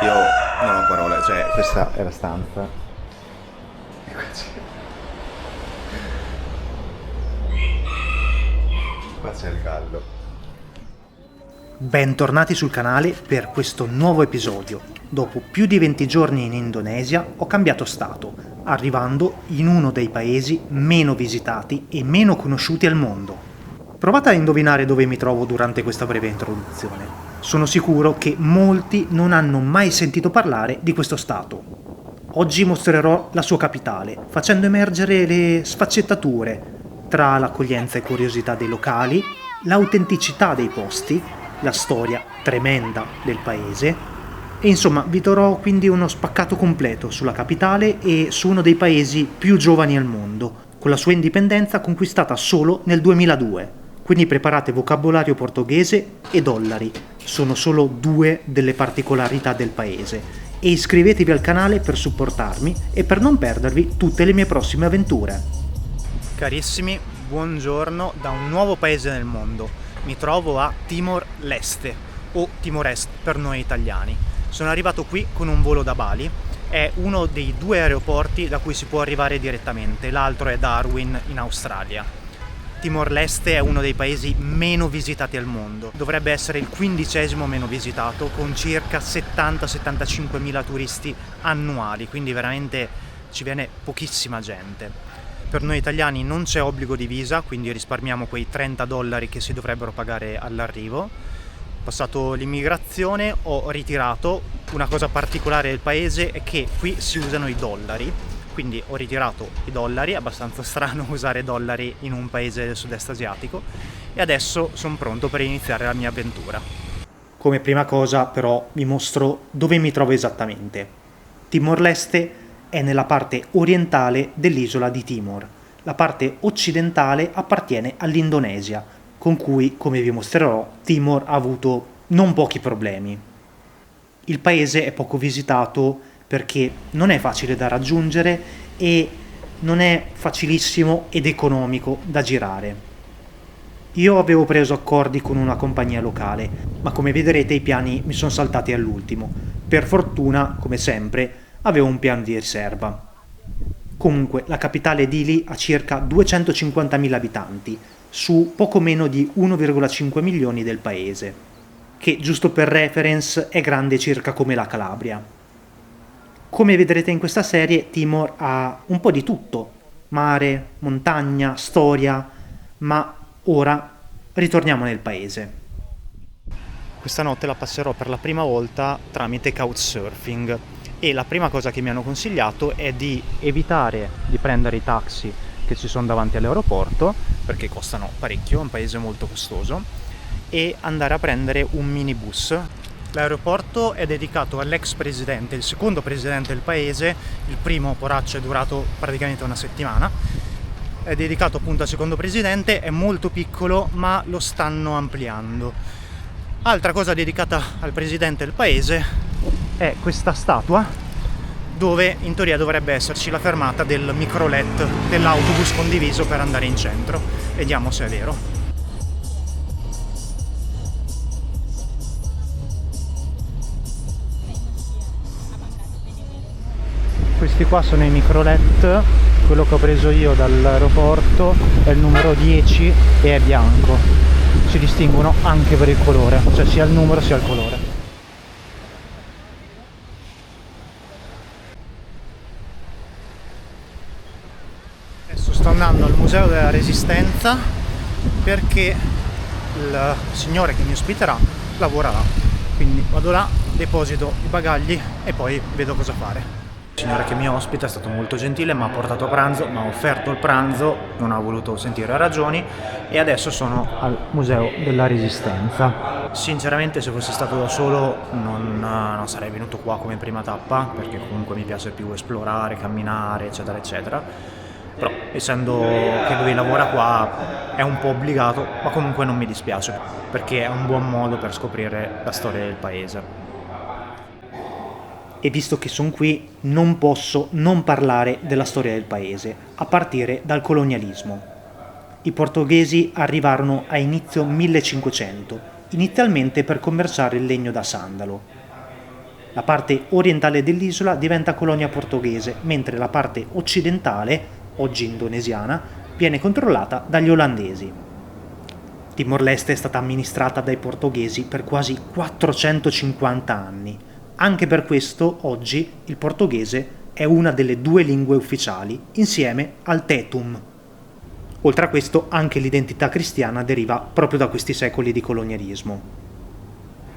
Io non ho parole, cioè questa è la stanza. Qua c'è il gallo. Bentornati sul canale per questo nuovo episodio. Dopo più di 20 giorni in Indonesia ho cambiato stato, arrivando in uno dei paesi meno visitati e meno conosciuti al mondo. Provate a indovinare dove mi trovo durante questa breve introduzione. Sono sicuro che molti non hanno mai sentito parlare di questo stato. Oggi mostrerò la sua capitale, facendo emergere le sfaccettature tra l'accoglienza e curiosità dei locali, l'autenticità dei posti, la storia tremenda del paese e insomma vi darò quindi uno spaccato completo sulla capitale e su uno dei paesi più giovani al mondo, con la sua indipendenza conquistata solo nel 2002. Quindi preparate vocabolario portoghese e dollari, sono solo due delle particolarità del paese. E iscrivetevi al canale per supportarmi e per non perdervi tutte le mie prossime avventure. Carissimi, buongiorno da un nuovo paese nel mondo. Mi trovo a Timor-Leste, o Timor-Est per noi italiani. Sono arrivato qui con un volo da Bali, è uno dei due aeroporti da cui si può arrivare direttamente, l'altro è Darwin in Australia. Timor-Leste è uno dei paesi meno visitati al mondo, dovrebbe essere il 15° meno visitato, con circa 70-75 mila turisti annuali, quindi veramente ci viene pochissima gente. Per noi italiani non c'è obbligo di visa, quindi risparmiamo quei $30 che si dovrebbero pagare all'arrivo. Passato l'immigrazione ho ritirato. Una cosa particolare del paese è che qui si usano i dollari, quindi ho ritirato i dollari, è abbastanza strano usare dollari in un paese del sud-est asiatico, e adesso sono pronto per iniziare la mia avventura. Come prima cosa però vi mostro dove mi trovo esattamente. Timor-Leste è nella parte orientale dell'isola di Timor. La parte occidentale appartiene all'Indonesia, con cui, come vi mostrerò, Timor ha avuto non pochi problemi. Il paese è poco visitato perché non è facile da raggiungere e non è facilissimo ed economico da girare. Io avevo preso accordi con una compagnia locale, ma come vedrete i piani mi sono saltati all'ultimo. Per fortuna, come sempre, avevo un piano di riserva. Comunque, la capitale Dili ha circa 250.000 abitanti, su poco meno di 1,5 milioni del paese, che giusto per reference è grande circa come la Calabria. Come vedrete in questa serie, Timor ha un po' di tutto, mare, montagna, storia, ma ora ritorniamo nel paese. Questa notte la passerò per la prima volta tramite couchsurfing e la prima cosa che mi hanno consigliato è di evitare di prendere i taxi che ci sono davanti all'aeroporto, perché costano parecchio, è un paese molto costoso, e andare a prendere un minibus. L'aeroporto è dedicato all'ex presidente, il secondo presidente del paese, il primo poraccio è durato praticamente una settimana, è dedicato appunto al secondo presidente, è molto piccolo ma lo stanno ampliando. Altra cosa dedicata al presidente del paese è questa statua, dove in teoria dovrebbe esserci la fermata del microlet dell'autobus condiviso per andare in centro. Vediamo se è vero. Questi qua sono i microlet, quello che ho preso io dall'aeroporto è il numero 10 e è bianco. Si distinguono anche per il colore, cioè sia il numero sia il colore. Adesso sto andando al Museo della Resistenza perché il signore che mi ospiterà lavora là. Quindi vado là, deposito i bagagli e poi vedo cosa fare. Il signore che mi ospita è stato molto gentile, mi ha portato a pranzo, mi ha offerto il pranzo, non ha voluto sentire ragioni e adesso sono al Museo della Resistenza. Sinceramente se fossi stato da solo non sarei venuto qua come prima tappa, perché comunque mi piace più esplorare, camminare, eccetera eccetera. Però essendo che lui lavora qua è un po' obbligato, ma comunque non mi dispiace, perché è un buon modo per scoprire la storia del paese. E visto che sono qui, non posso non parlare della storia del paese, a partire dal colonialismo. I portoghesi arrivarono a inizio 1500, inizialmente per commerciare il legno da sandalo. La parte orientale dell'isola diventa colonia portoghese, mentre la parte occidentale, oggi indonesiana, viene controllata dagli olandesi. Timor-Leste è stata amministrata dai portoghesi per quasi 450 anni. Anche per questo, oggi, il portoghese è una delle 2 lingue ufficiali, insieme al Tetum. Oltre a questo, anche l'identità cristiana deriva proprio da questi secoli di colonialismo.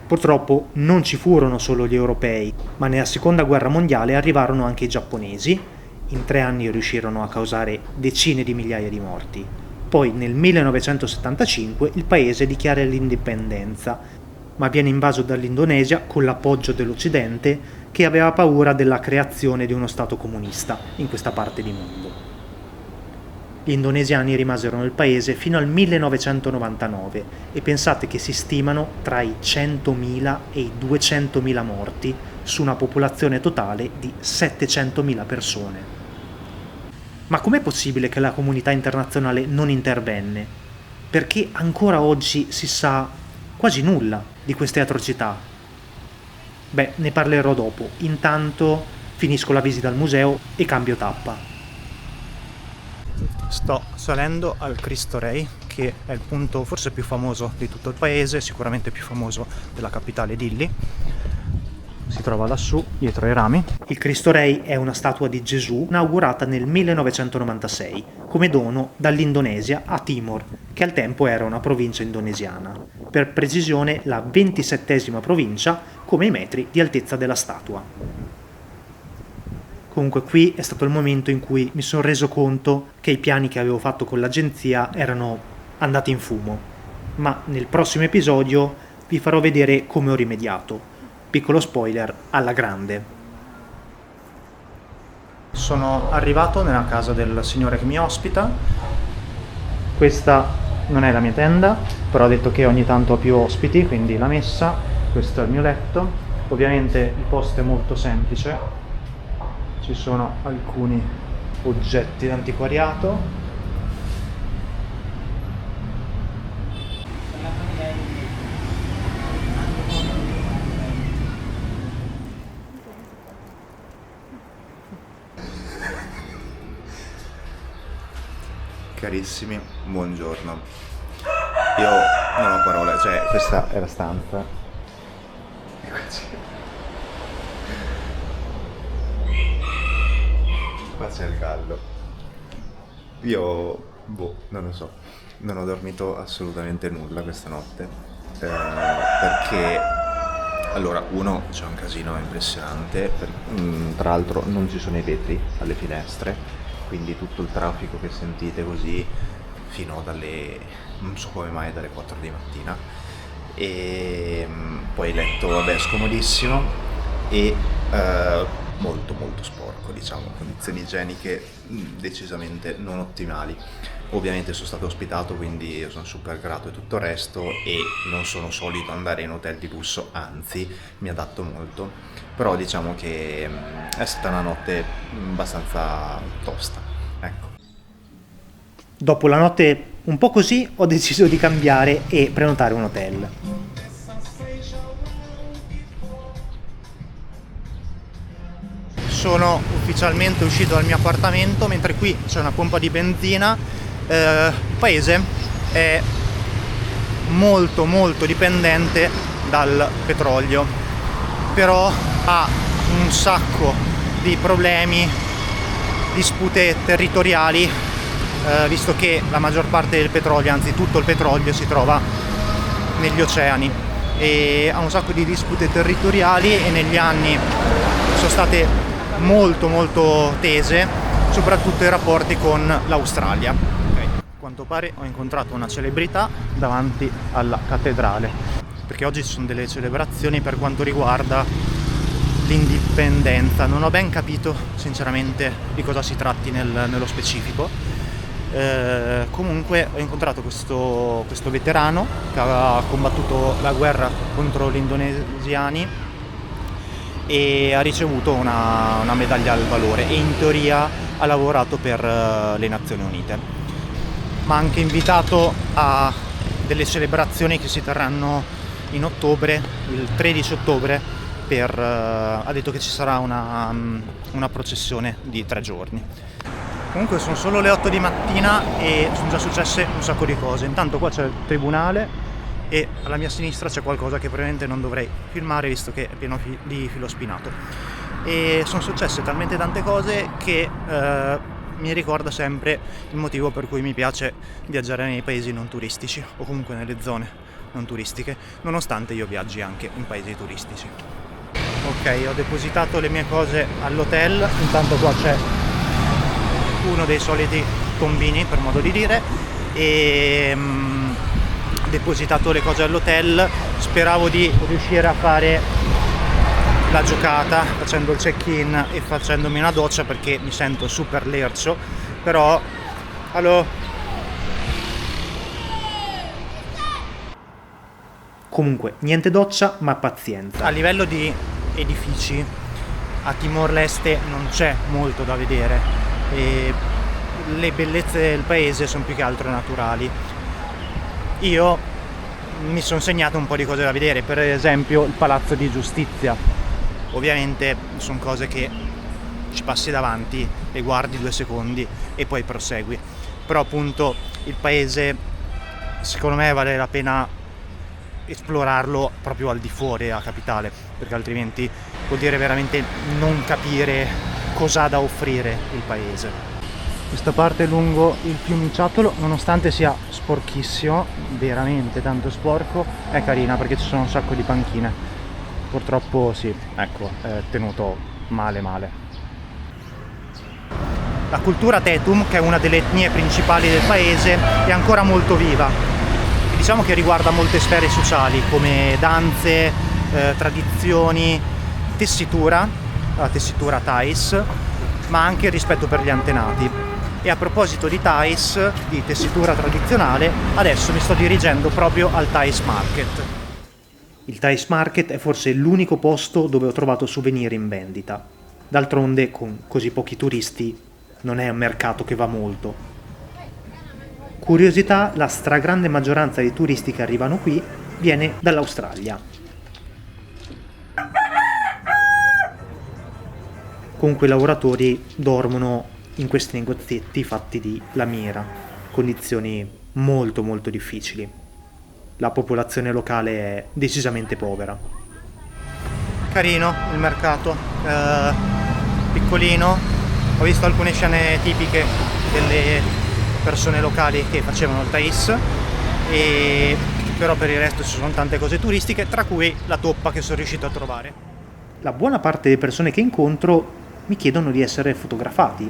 Purtroppo non ci furono solo gli europei, ma nella seconda guerra mondiale arrivarono anche i giapponesi. In 3 anni riuscirono a causare decine di migliaia di morti. Poi nel 1975 il paese dichiara l'indipendenza, ma viene invaso dall'Indonesia con l'appoggio dell'Occidente, che aveva paura della creazione di uno Stato comunista in questa parte di mondo. Gli indonesiani rimasero nel paese fino al 1999 e pensate che si stimano tra i 100.000 e i 200.000 morti su una popolazione totale di 700.000 persone. Ma com'è possibile che la comunità internazionale non intervenne? Perché ancora oggi si sa quasi nulla di queste atrocità? Beh, ne parlerò dopo. Intanto finisco la visita al museo e cambio tappa. Sto salendo al Cristo Rei, che è il punto forse più famoso di tutto il paese, sicuramente più famoso della capitale Dili. Si trova lassù, dietro ai rami. Il Cristo Rei è una statua di Gesù inaugurata nel 1996 come dono dall'Indonesia a Timor, che al tempo era una provincia indonesiana. Per precisione la 27ª provincia, come i metri di altezza della statua. Comunque qui è stato il momento in cui mi sono reso conto che i piani che avevo fatto con l'agenzia erano andati in fumo. Ma nel prossimo episodio vi farò vedere come ho rimediato. Piccolo spoiler alla grande. Sono arrivato nella casa del signore che mi ospita. Questa non è la mia tenda, però ha detto che ogni tanto ho più ospiti, quindi l'ha messa. Questo è il mio letto. Ovviamente il posto è molto semplice. Ci sono alcuni oggetti d'antiquariato. Carissimi, buongiorno. Io non ho parole, cioè questa è la stanza. Qua c'è il gallo. Io, non lo so, non ho dormito assolutamente nulla questa notte, perché, allora, uno, c'è un casino impressionante, tra l'altro non ci sono i vetri alle finestre, quindi tutto il traffico che sentite così fino dalle, non so come mai, dalle 4 di mattina, e poi il letto, vabbè, scomodissimo e molto molto sporco, diciamo, condizioni igieniche decisamente non ottimali. Ovviamente sono stato ospitato, quindi io sono super grato e tutto il resto, e non sono solito andare in hotel di lusso, anzi mi adatto molto, però diciamo che è stata una notte abbastanza tosta, ecco. Dopo la notte un po' così ho deciso di cambiare e prenotare un hotel. Sono ufficialmente uscito dal mio appartamento, mentre qui c'è una pompa di benzina. Il paese è molto molto dipendente dal petrolio, però ha un sacco di problemi, dispute territoriali, visto che la maggior parte del petrolio, anzi tutto il petrolio, si trova negli oceani, e ha un sacco di dispute territoriali, e negli anni sono state molto molto tese, soprattutto i rapporti con l'Australia. A quanto pare ho incontrato una celebrità davanti alla cattedrale, perché oggi ci sono delle celebrazioni per quanto riguarda l'indipendenza. Non ho ben capito sinceramente di cosa si tratti nello specifico. Comunque ho incontrato questo veterano che aveva combattuto la guerra contro gli indonesiani e ha ricevuto una medaglia al valore, e in teoria ha lavorato per le Nazioni Unite. Ma ha anche invitato a delle celebrazioni che si terranno in ottobre, il 13 ottobre, ha detto che ci sarà una processione di 3 giorni. Comunque sono solo le 8 di mattina e sono già successe un sacco di cose. Intanto qua c'è il tribunale e alla mia sinistra c'è qualcosa che probabilmente non dovrei filmare visto che è pieno di filo spinato. E sono successe talmente tante cose che mi ricorda sempre il motivo per cui mi piace viaggiare nei paesi non turistici o comunque nelle zone non turistiche, nonostante io viaggi anche in paesi turistici. Ok, ho depositato le mie cose all'hotel, intanto qua c'è uno dei soliti tombini, per modo di dire, e depositato le cose all'hotel. Speravo di riuscire a fare la giocata facendo il check-in e facendomi una doccia perché mi sento super lercio, però comunque niente doccia ma pazienza. A livello di edifici a Timor-Leste non c'è molto da vedere e le bellezze del paese sono più che altro naturali. Io mi sono segnato un po' di cose da vedere, per esempio il Palazzo di Giustizia. Ovviamente sono cose che ci passi davanti e guardi 2 secondi e poi prosegui, però appunto il paese secondo me vale la pena esplorarlo proprio al di fuori della capitale, perché altrimenti vuol dire veramente non capire cosa ha da offrire il paese. Questa parte lungo il fiumiciattolo, nonostante sia sporchissimo, veramente tanto sporco, è carina perché ci sono un sacco di panchine. Purtroppo sì, ecco, è tenuto male. La cultura Tetum, che è una delle etnie principali del paese, è ancora molto viva. Diciamo che riguarda molte sfere sociali come danze, tradizioni, tessitura, la tessitura Thais, ma anche il rispetto per gli antenati. E a proposito di Thais, di tessitura tradizionale, adesso mi sto dirigendo proprio al Thais Market. Il Thais Market è forse l'unico posto dove ho trovato souvenir in vendita. D'altronde, con così pochi turisti, non è un mercato che va molto. Curiosità, la stragrande maggioranza dei turisti che arrivano qui viene dall'Australia. Comunque i lavoratori dormono in questi negozietti fatti di lamiera, condizioni molto difficili. La popolazione locale è decisamente povera. Carino il mercato, piccolino. Ho visto alcune scene tipiche delle persone locali che facevano il Thais, e però per il resto ci sono tante cose turistiche, tra cui la toppa che sono riuscito a trovare. La buona parte delle persone che incontro mi chiedono di essere fotografati.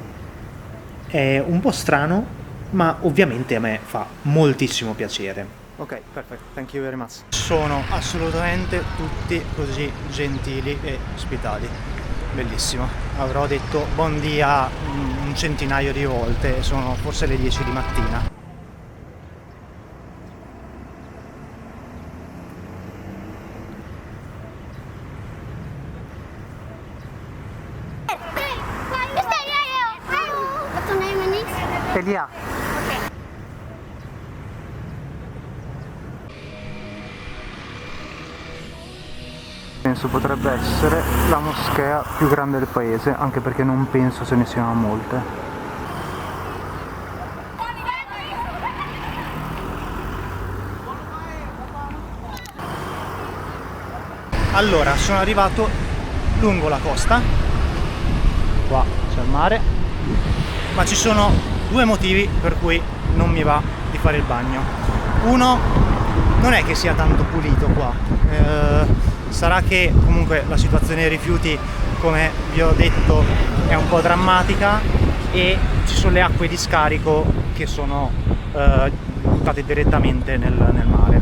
È un po' strano, ma ovviamente a me fa moltissimo piacere. Ok, perfetto, thank you very much. Sono assolutamente tutti così gentili e ospitali. Bellissimo. Avrò detto buon dia un centinaio di volte, sono forse le 10 di mattina. Elia. Penso potrebbe essere la moschea più grande del paese, anche perché non penso ce ne siano molte. Allora, sono arrivato lungo la costa, qua c'è il mare, ma ci sono 2 motivi per cui non mi va di fare il bagno. Uno, non è che sia tanto pulito qua, sarà che comunque la situazione dei rifiuti, come vi ho detto, è un po' drammatica e ci sono le acque di scarico che sono buttate direttamente nel mare.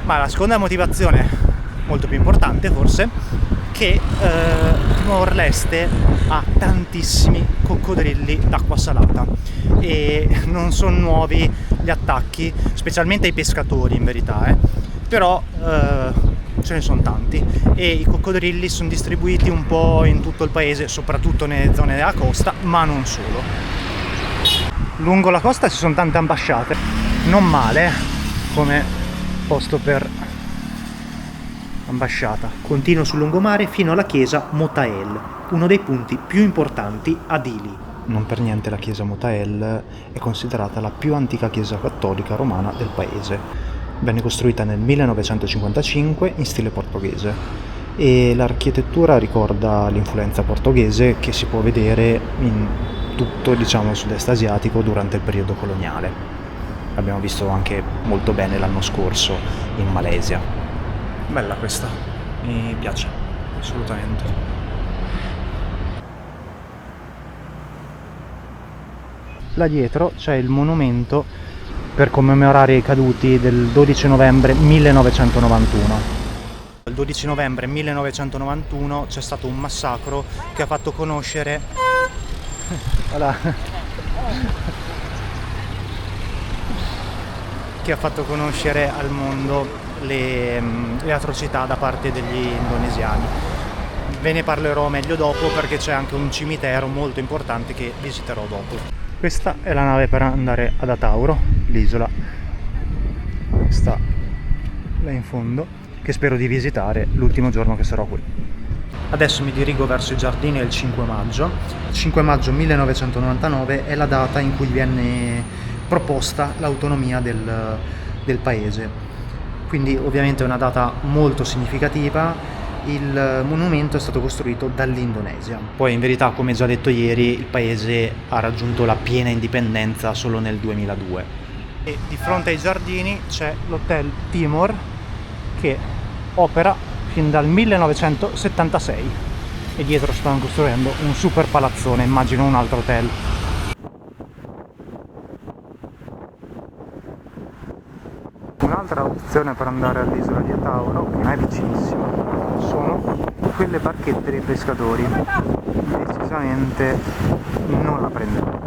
Ma la seconda motivazione, molto più importante forse, che Timor-Leste ha tantissimi coccodrilli d'acqua salata e non sono nuovi gli attacchi, specialmente ai pescatori in verità, però ce ne sono tanti e i coccodrilli sono distribuiti un po' in tutto il paese, soprattutto nelle zone della costa, ma non solo. Lungo la costa ci sono tante ambasciate, non male come posto per ambasciata. Continuo sul lungomare fino alla chiesa Motael, uno dei punti più importanti a Dili. Non per niente la chiesa Motael è considerata la più antica chiesa cattolica romana del paese. Venne costruita nel 1955 in stile portoghese e l'architettura ricorda l'influenza portoghese che si può vedere in tutto, diciamo, il sud-est asiatico durante il periodo coloniale. L'abbiamo visto anche molto bene l'anno scorso in Malesia. Bella questa, mi piace assolutamente. Là dietro c'è il monumento per commemorare i caduti del 12 novembre 1991. Il 12 novembre 1991 c'è stato un massacro che ha fatto conoscere che ha fatto conoscere al mondo le atrocità da parte degli indonesiani. Ve ne parlerò meglio dopo perché c'è anche un cimitero molto importante che visiterò dopo. Questa è la nave per andare ad Atauro, l'isola sta là in fondo, che spero di visitare l'ultimo giorno che sarò qui. Adesso mi dirigo verso i giardini del 5 maggio. Il 5 maggio 1999 è la data in cui viene proposta l'autonomia del paese, quindi ovviamente è una data molto significativa. Il monumento è stato costruito dall'Indonesia. Poi in verità, come già detto ieri, il paese ha raggiunto la piena indipendenza solo nel 2002. E di fronte ai giardini c'è l'Hotel Timor che opera fin dal 1976 e dietro stanno costruendo un super palazzone, immagino un altro hotel. Un'altra opzione per andare all'isola di Atauro, che non è vicinissima, sono quelle barchette dei pescatori. Decisamente non la prenderò.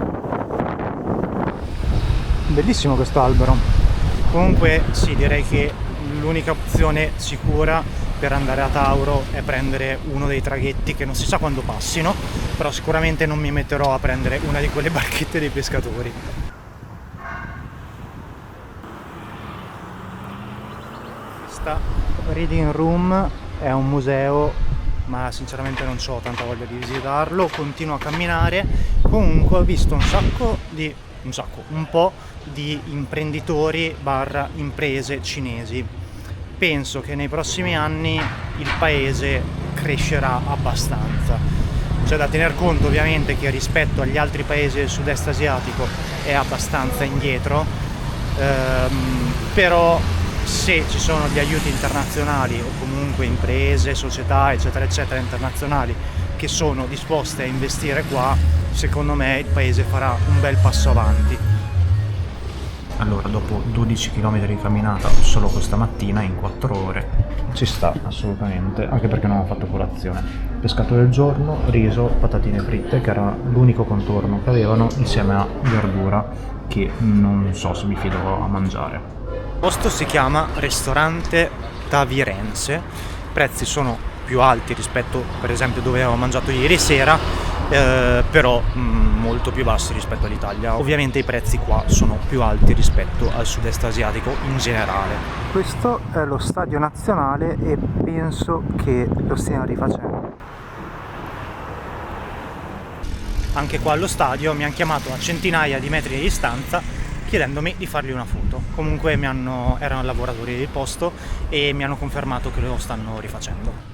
Bellissimo questo albero. Comunque sì, direi che l'unica opzione sicura per andare a Tauro è prendere uno dei traghetti che non si sa quando passino, però sicuramente non mi metterò a prendere una di quelle barchette dei pescatori. Questa Reading Room è un museo, ma sinceramente non ho tanta voglia di visitarlo. Continuo a camminare. Comunque ho visto un po' di imprenditori / imprese cinesi. Penso che nei prossimi anni il paese crescerà abbastanza. C'è da tener conto ovviamente che rispetto agli altri paesi del sud-est asiatico è abbastanza indietro, però se ci sono gli aiuti internazionali o comunque imprese, società eccetera eccetera internazionali che sono disposte a investire qua, secondo me il paese farà un bel passo avanti. Allora, dopo 12 km di camminata solo questa mattina in 4 ore ci sta assolutamente, anche perché non ho fatto colazione. Pescato del giorno, riso, patatine fritte, che era l'unico contorno che avevano, insieme a verdura che non so se mi fido a mangiare. Il posto si chiama Ristorante Tavirense. I prezzi sono più alti rispetto per esempio dove avevo mangiato ieri sera, però molto più bassi rispetto all'Italia. Ovviamente i prezzi qua sono più alti rispetto al sud-est asiatico in generale. Questo è lo stadio nazionale e penso che lo stiano rifacendo. Anche qua allo stadio mi hanno chiamato a centinaia di metri di distanza chiedendomi di fargli una foto. Comunque erano lavoratori del posto e mi hanno confermato che lo stanno rifacendo.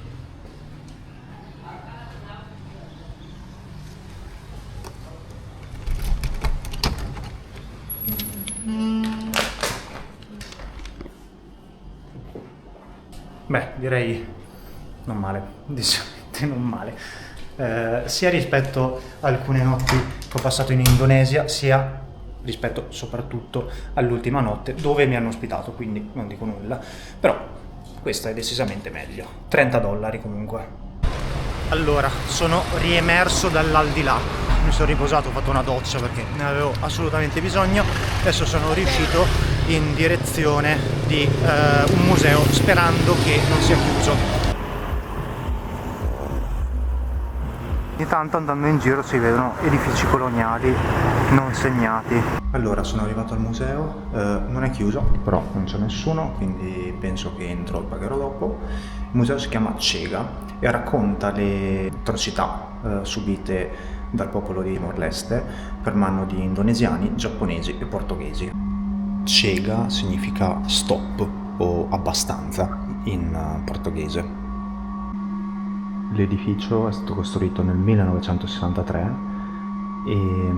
Beh, direi non male, decisamente non male, sia rispetto a alcune notti che ho passato in Indonesia, sia rispetto soprattutto all'ultima notte dove mi hanno ospitato, quindi non dico nulla, però questa è decisamente meglio. $30 comunque. Allora, sono riemerso dall'aldilà, mi sono riposato, ho fatto una doccia perché ne avevo assolutamente bisogno. Adesso sono riuscito in direzione di un museo, sperando che non sia chiuso. Ogni tanto andando in giro si vedono edifici coloniali non segnati. Allora sono arrivato al museo, non è chiuso, però non c'è nessuno, quindi penso che entro e pagherò dopo. Il museo si chiama Chega e racconta le atrocità subite dal popolo di Timor-Leste per mano di indonesiani, giapponesi e portoghesi. Chega significa stop o abbastanza in portoghese. L'edificio è stato costruito nel 1963 e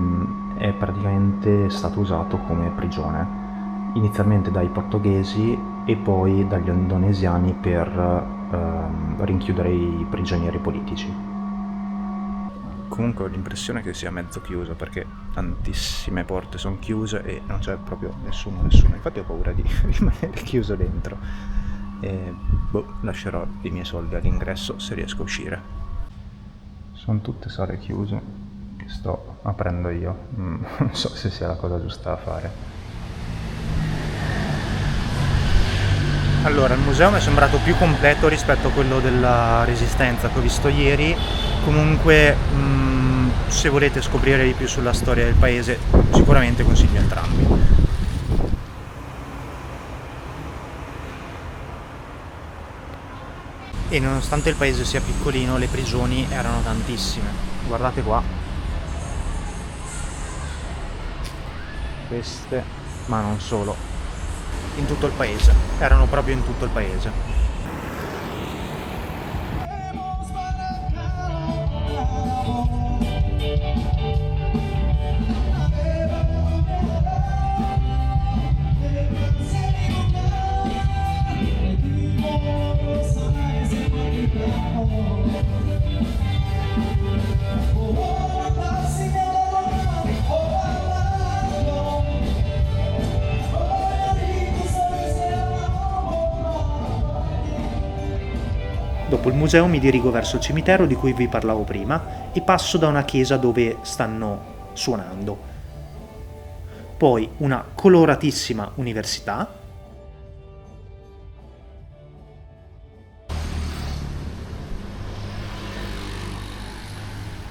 è praticamente stato usato come prigione, inizialmente dai portoghesi e poi dagli indonesiani per rinchiudere i prigionieri politici. Comunque ho l'impressione che sia mezzo chiuso perché tantissime porte sono chiuse e non c'è proprio nessuno. Infatti ho paura di rimanere chiuso dentro. E lascerò i miei soldi all'ingresso se riesco a uscire. Sono tutte sale chiuse che sto aprendo io, non so se sia la cosa giusta da fare. Allora, il museo mi è sembrato più completo rispetto a quello della Resistenza che ho visto ieri. Comunque, se volete scoprire di più sulla storia del paese, sicuramente consiglio entrambi. E nonostante il paese sia piccolino, le prigioni erano tantissime. Guardate qua. Queste, ma non solo. In tutto il paese. Erano proprio in tutto il paese. Dopo il museo mi dirigo verso il cimitero di cui vi parlavo prima e passo da una chiesa dove stanno suonando. Poi una coloratissima università.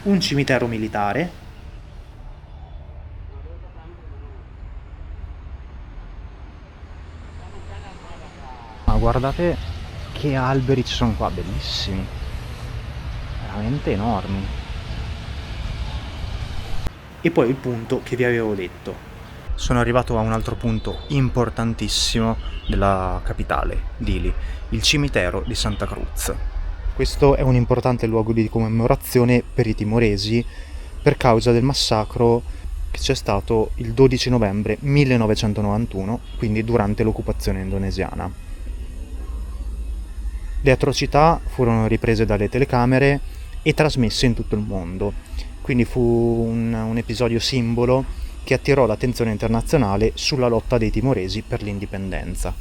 Un cimitero militare. Ma guardate che alberi ci sono qua, bellissimi, veramente enormi. E poi il punto che vi avevo detto. Sono arrivato a un altro punto importantissimo della capitale, Dili, il cimitero di Santa Cruz. Questo è un importante luogo di commemorazione per i timoresi per causa del massacro che c'è stato il 12 novembre 1991, quindi durante l'occupazione indonesiana. Le atrocità furono riprese dalle telecamere e trasmesse in tutto il mondo, quindi fu un episodio simbolo che attirò l'attenzione internazionale sulla lotta dei timoresi per l'indipendenza.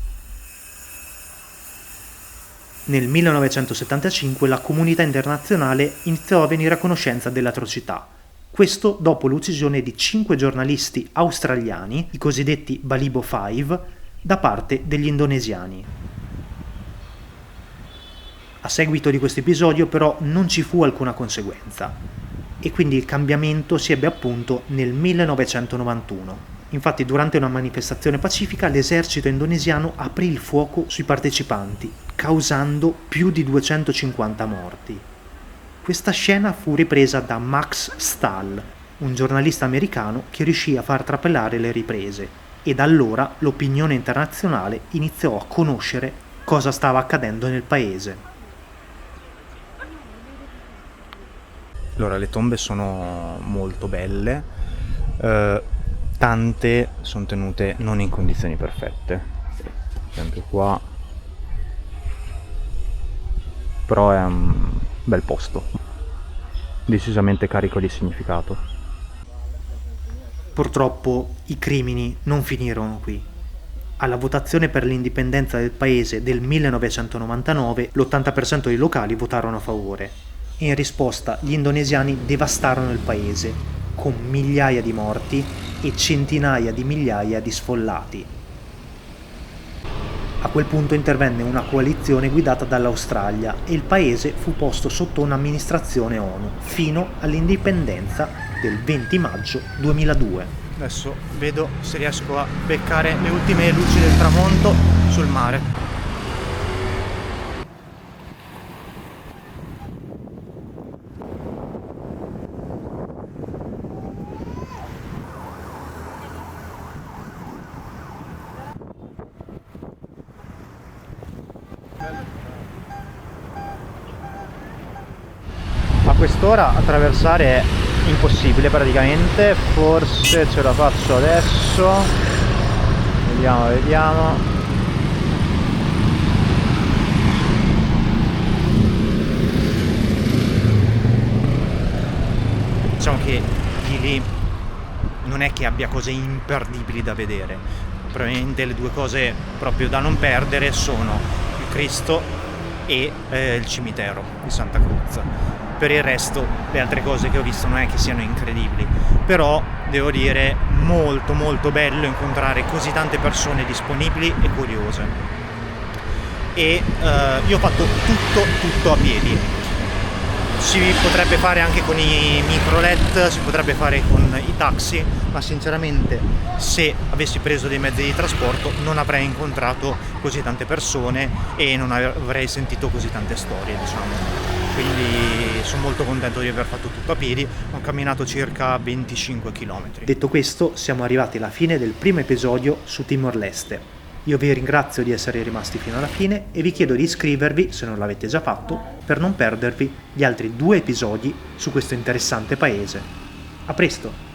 Nel 1975 la comunità internazionale iniziò a venire a conoscenza dell'atrocità, questo dopo l'uccisione di 5 giornalisti australiani, i cosiddetti Balibo 5, da parte degli indonesiani. A seguito di questo episodio però non ci fu alcuna conseguenza e quindi il cambiamento si ebbe appunto nel 1991. Infatti durante una manifestazione pacifica l'esercito indonesiano aprì il fuoco sui partecipanti, causando più di 250 morti. Questa scena fu ripresa da Max Stahl, un giornalista americano che riuscì a far trapelare le riprese e da allora l'opinione internazionale iniziò a conoscere cosa stava accadendo nel paese. Allora, le tombe sono molto belle, tante sono tenute non in condizioni perfette, per esempio qua, però è un bel posto, decisamente carico di significato. Purtroppo i crimini non finirono qui. Alla votazione per l'indipendenza del paese del 1999 l'80% dei locali votarono a favore. In risposta gli indonesiani devastarono il paese, con migliaia di morti e centinaia di migliaia di sfollati. A quel punto intervenne una coalizione guidata dall'Australia e il paese fu posto sotto un'amministrazione ONU fino all'indipendenza del 20 maggio 2002. Adesso vedo se riesco a beccare le ultime luci del tramonto sul mare. A quest'ora attraversare è impossibile praticamente, forse ce la faccio adesso, vediamo. Diciamo che di lì non è che abbia cose imperdibili da vedere, probabilmente le due cose proprio da non perdere sono il Cristo e il cimitero di Santa Cruz. Per il resto le altre cose che ho visto non è che siano incredibili, però devo dire molto molto bello incontrare così tante persone disponibili e curiose. E io ho fatto tutto a piedi. Si potrebbe fare anche con i microlet, si potrebbe fare con i taxi, ma sinceramente se avessi preso dei mezzi di trasporto non avrei incontrato così tante persone e non avrei sentito così tante storie, diciamo. Quindi sono molto contento di aver fatto tutto a piedi, ho camminato circa 25 km. Detto questo, siamo arrivati alla fine del primo episodio su Timor-Leste. Io vi ringrazio di essere rimasti fino alla fine e vi chiedo di iscrivervi, se non l'avete già fatto, per non perdervi gli altri 2 episodi su questo interessante paese. A presto!